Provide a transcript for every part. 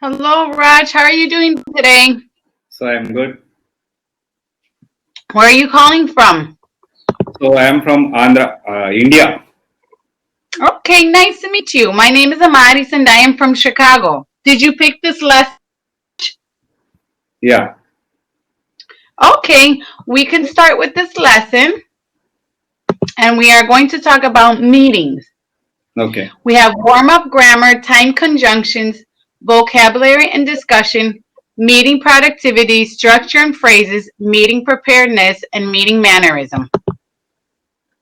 Hello, Raj. How are you doing today? So I'm good. Where are you calling from? So I am from Andhra, India. Okay, nice to meet you. My name is Amaris and I am from Chicago. Did you pick this lesson? Yeah. Okay, we can start with this lesson and we are going to talk about meetings. Okay. We have warm up grammar, time conjunctions, vocabulary and discussion, meeting productivity, structure and phrases, meeting preparedness, and meeting mannerism.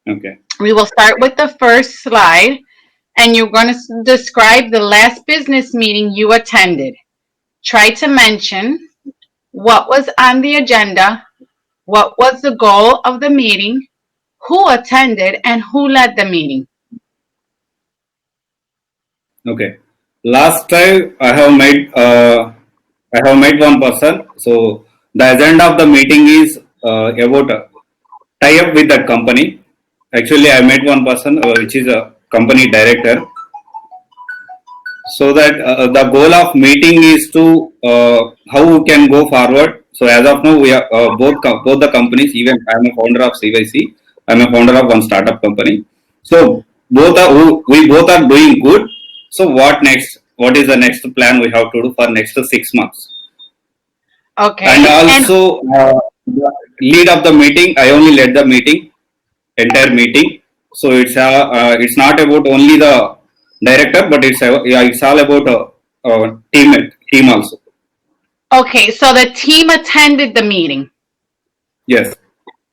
Okay. We will start with the first slide. And you're going to describe the last business meeting you attended. Try to mention what was on the agenda, what was the goal of the meeting, who attended, and who led the meeting. Okay. Last time I have met one person. So the agenda of the meeting is about tie up with that company. Actually, I met one person which is a company director. So that the goal of meeting is to how we can go forward. So as of now, we are both the companies. Even I am a founder of CYC. I am a founder of one startup company. So we both are doing good. So what next? What is the next plan we have to do for next 6 months? And Okay. And also the lead of the meeting. I only led the meeting, entire meeting. So it's not about only the director, but it's all about team also. okay, so the team attended the meeting. Yes,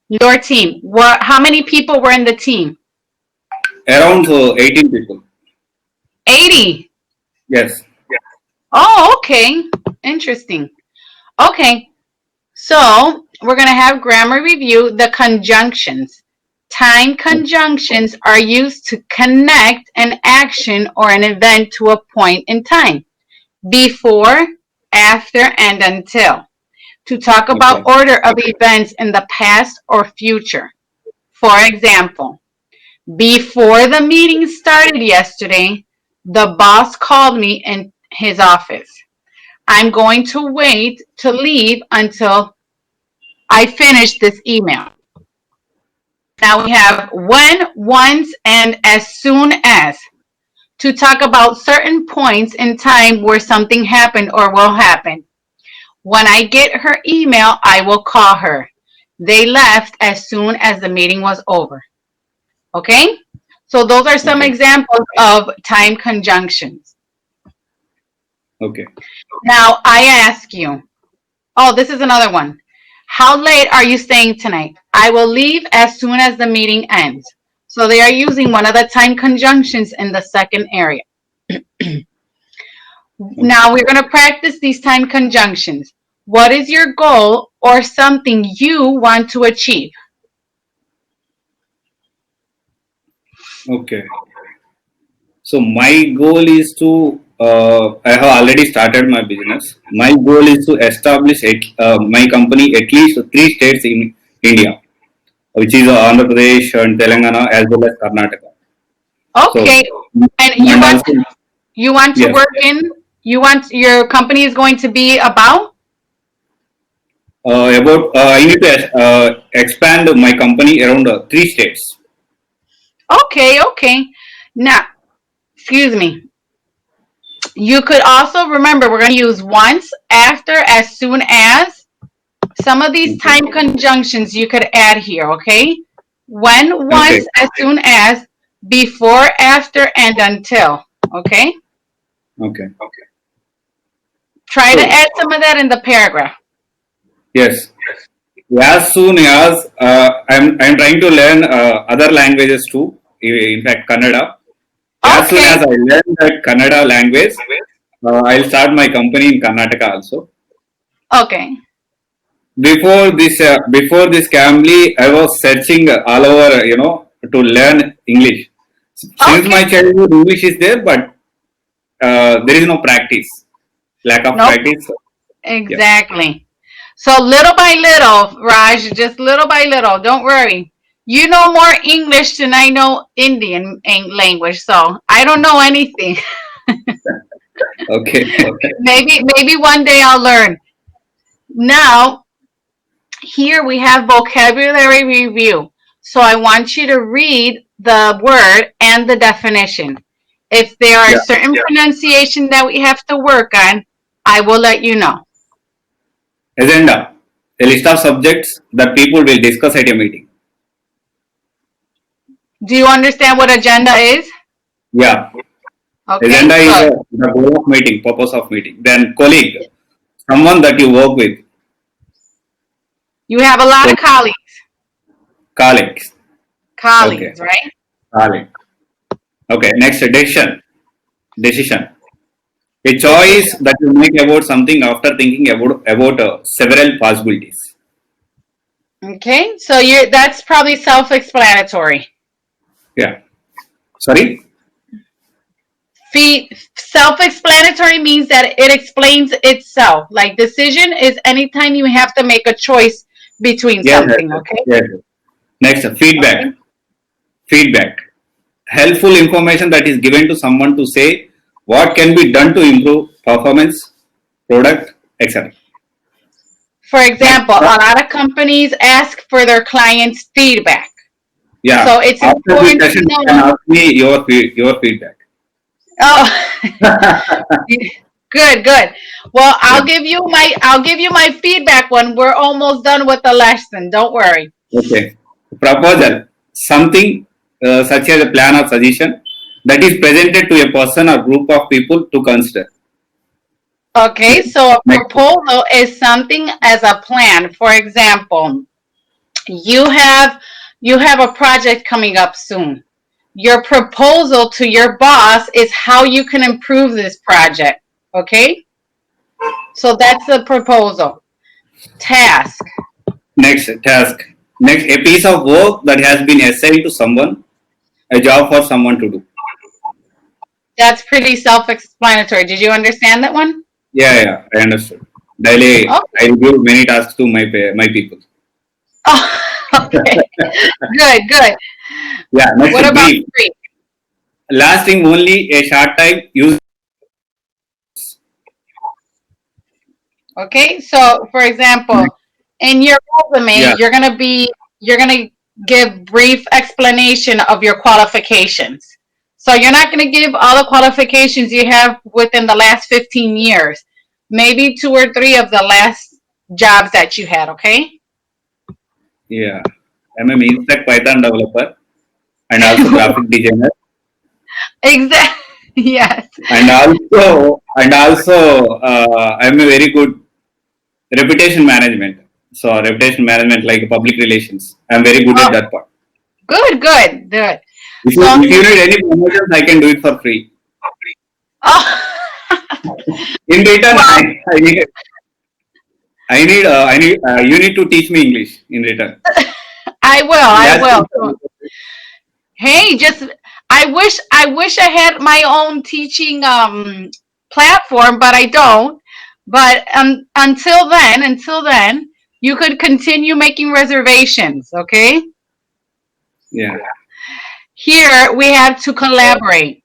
Your team. What? How many people were in the team? around 18 people. 80. Yes. Oh, okay. Interesting. Okay, so we're going to have grammar review, the conjunctions. Time conjunctions are used to connect an action or an event to a point in time. Before, after, and until. To talk about Okay. order of events in the past or future. For example, before the meeting started yesterday, the boss called me in his office. I'm going to wait to leave until I finish this email. Now we have when, once, and as soon as to talk about certain points in time where something happened or will happen. When I get her email, I will call her. They left as soon as the meeting was over. Okay? So those are some Okay. examples of time conjunctions. Okay. Now I ask you, oh, this is another one. How late are you staying tonight? I will leave as soon as the meeting ends. So they are using one of the time conjunctions in the second area. Okay. Now we're going to practice these time conjunctions. What is your goal or something you want to achieve? Okay. So my goal is to. I have already started my business. My goal is to establish my company at least 3 states in India, which is Andhra Pradesh and Telangana as well as Karnataka. So Okay. And and also you want to yes, work in you want your company is going to be about? about I need to expand my company around 3 states. Okay, okay. Now, excuse me. You could also remember we're going to use once, after, as soon as. Some of these Okay. time conjunctions you could add here, okay? When, Okay. once, as soon as, before, after, and until, okay? Okay. Try to So add some of that in the paragraph. yes, as soon as I'm trying to learn other languages too. In fact, Kannada. As soon Okay, as I learn that Kannada language, I'll start my company in Karnataka also. okay, Before this Cambly, I was searching all over, to learn English. Since okay. my childhood, English is there, but there is no practice, lack of Nope, practice. Yeah. exactly. So little by little, Raj, just little by little, don't worry. You know more English than I know Indian language, so I don't know anything. Okay. Maybe one day I'll learn. Now, here we have vocabulary review. So I want you to read the word and the definition. If there are Yeah. certain pronunciation that we have to work on, I will let you know. Agenda. A list of subjects that people will discuss at a meeting. Do you understand what agenda is? Yeah. Okay, Agenda is good. the goal of meeting, purpose of meeting. Then colleague, someone that you work with. You have a lot of colleagues. Colleagues. Okay. Colleagues, right? Colleague. Okay. Next, decision. Decision. A Decision. choice that you make about something after thinking about several possibilities. Okay, so you're that's probably self-explanatory. Yeah. Sorry. Self-explanatory means that it explains itself. Like decision is anytime you have to make a choice between Yes. something, okay? Yes. Next, Okay. feedback. Feedback. Helpful information that is given to someone to say what can be done to improve performance, product, etc. For Next, example, a lot of companies ask for their clients' feedback. yeah. So it's After this important to session, you can know. ask me your feedback. Oh, good, good. Well, Yeah. I'll give you my feedback when we're almost done with the lesson. Don't worry. Okay. Proposal. Something such as a plan or suggestion that is presented to a person or group of people to consider. Okay, Next. so a Next. proposal is something as a plan. For example, you have you have a project coming up soon. Your proposal to your boss is how you can improve this project. Okay? So that's the proposal. Task. Next task. Next, a piece of work that has been assigned to someone, a job for someone to do. That's pretty self-explanatory. Did you understand that one? Yeah, yeah, I understood. Daily, Oh, I give many tasks to my people. oh okay. Good, good. Yeah, next What about brief. brief? Lasting only a short time. Use. Okay, so for example, in your resume, Yeah, you're gonna give brief explanation of your qualifications. So you're not gonna give all the qualifications you have within the last 15 years. Maybe two or three of the last jobs that you had, okay? yeah. I'm a main stack Python developer and also graphic designer, Exactly. Yes. and also I'm a very good reputation management. So reputation management like public relations. I'm very good Oh, at that part. good, good, good. If you So if you need any promotions, I can do it for free. oh, In return, well, I need you need to teach me English in return. I will, I That's will. So, it. hey, just I wish I had my own teaching platform, but I don't. But until then, you could continue making reservations, okay? Yeah. Here we have to collaborate.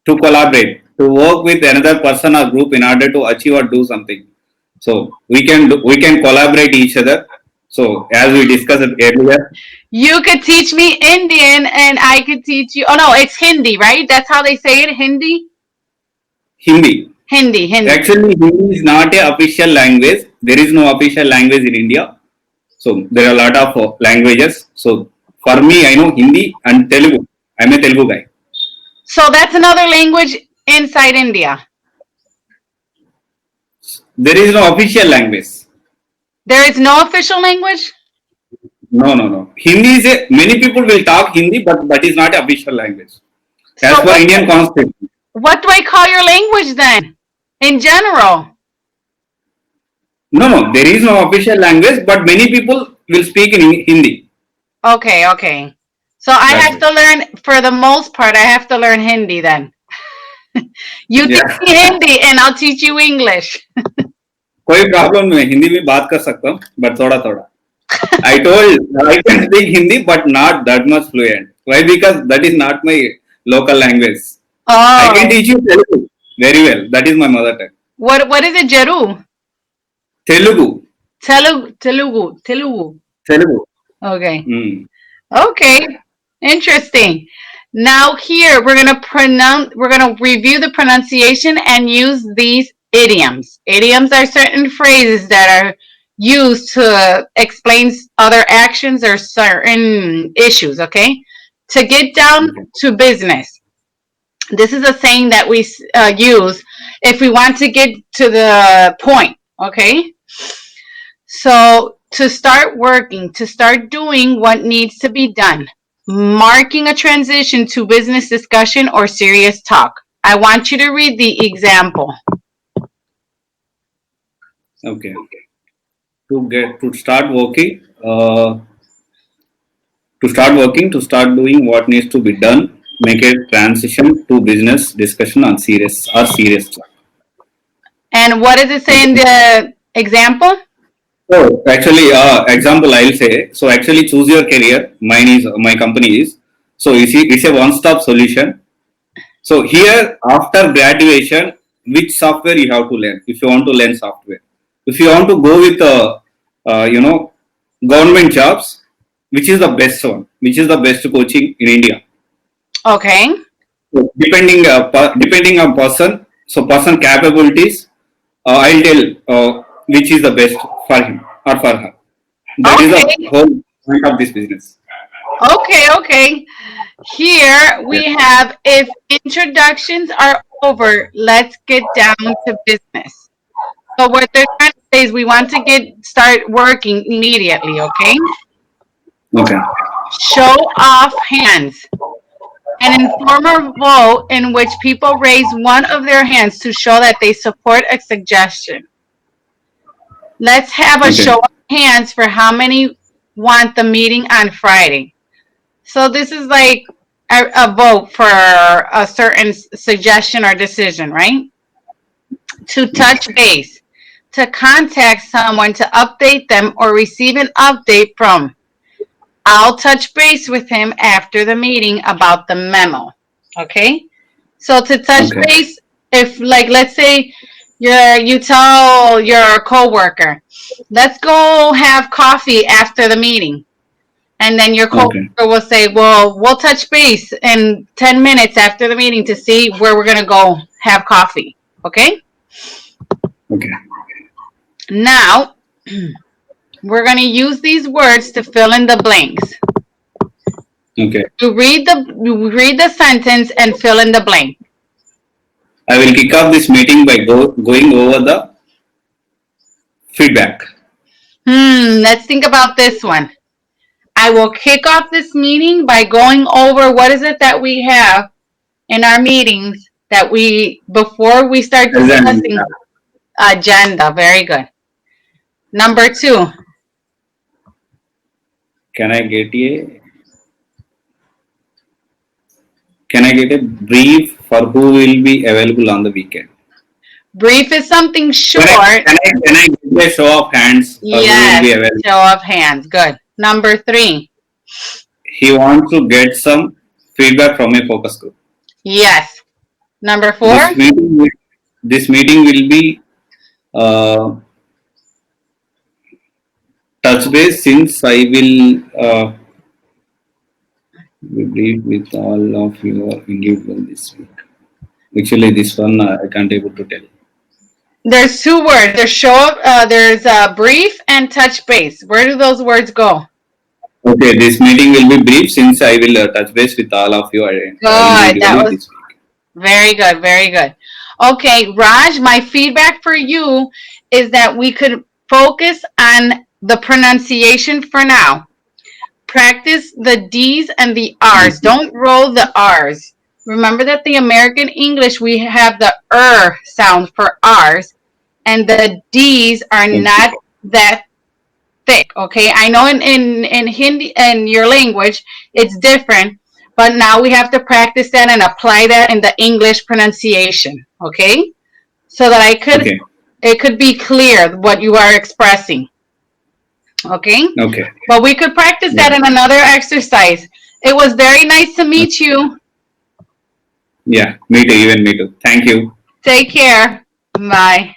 To collaborate, to work with another person or group in order to achieve or do something. So we can collaborate each other. So as we discussed earlier, You could teach me Indian and I could teach you. Oh no, it's Hindi, right? That's how they say it, Hindi? Hindi. Hindi, Hindi. Actually, Hindi is not a official language. There is no official language in India. So there are a lot of languages. So for me, I know Hindi and Telugu. I'm a Telugu guy. So that's another language inside India. There is no official language. There is no official language? No, no, no. Hindi is a many people will talk Hindi, but that is not a official language as So per Indian constitution. what do I call your language then? In general. No, no, there is no official language, but many people will speak in Hindi. Okay, okay. So I That's have it. to learn, for the most part, I have to learn Hindi then. You teach Yeah. me Hindi and I'll teach you English. कोई problem नहीं है हिंदी में बात कर सकता हूँ but थोड़ा थोड़ा I told I can speak Hindi but not that much fluent. Why? Because that is not my local language. I can Oh, teach you Telugu. Very well. That is my mother tongue. What is it, Jeru? Telugu. Telugu. Telugu. Okay. Mm. Okay. Interesting. Now here we're gonna review the pronunciation and use these idioms. Idioms are certain phrases that are used to explain other actions or certain issues, okay? To get down Okay. to business. This is a saying that we use if we want to get to the point, okay? So, to start working, to start doing what needs to be done, marking a transition to business discussion or serious talk. I want you to read the example. Okay. To start working, to start doing what needs to be done, make a transition to business discussion on serious talk. And what does it say in Okay. the example? So actually, example I'll say. So actually, choose your career. Mine is my company is. So it's a one-stop solution. So here, after graduation, which software you have to learn if you want to learn software. If you want to go with you know, government jobs, which is the best one, which is the best coaching in India. Okay. So depending on person, so person capabilities, I'll tell which is the best for him or for her. That is the Okay. whole point of this business. Okay. Here Yeah. we have if introductions are over, let's get down to business. So what they're trying to say is we want to start working immediately, okay? Okay. Show off hands. An informal vote in which people raise one of their hands to show that they support a suggestion. Let's have a Okay. show of hands for how many want the meeting on Friday. So this is like a vote for a certain suggestion or decision, right? To touch base, to contact someone to update them or receive an update from. I'll touch base with him after the meeting about the memo. Okay? So to touch Okay. base, if like let's say you tell your coworker, let's go have coffee after the meeting. And then your coworker Okay. will say, well, we'll touch base in 10 minutes after the meeting to see where we're going to go have coffee. Okay? Okay. Now, we're going to use these words to fill in the blanks. Okay. You read the sentence and fill in the blank. I will kick off this meeting by going over the feedback. Let's think about this one. I will kick off this meeting by going over what is it that we have in our meetings that before we start discussing agenda. Very good. Number 2. Can I get a brief for who will be available on the weekend? Brief is something short. Can I get a show of hands for who will be Yes, available? show of hands. Good. Number 3. He wants to get some feedback from a focus group. Yes. Number 4. This meeting will be uh, touch base since I will be brief with all of your individual this week. Actually, this one I can't able to tell. There's 2 words. There's brief and touch base. Where do those words go? Okay, this meeting will be brief since I will touch base with all of you Good. That was this week. very good. Very good. Okay, Raj, my feedback for you is that we could focus on the pronunciation for now. Practice the D's and the R's. Don't roll the R's. Remember that the American English, we have the sound for R's, and the D's are not that thick, okay? I know in Hindi, in your language, it's different, but now we have to practice that and apply that in the English pronunciation, okay? So that it could be clear what you are expressing. Okay? Okay. But we could practice that in another exercise. It was very nice to meet you. Yeah, me too, even me too. Thank you. Take care. Bye.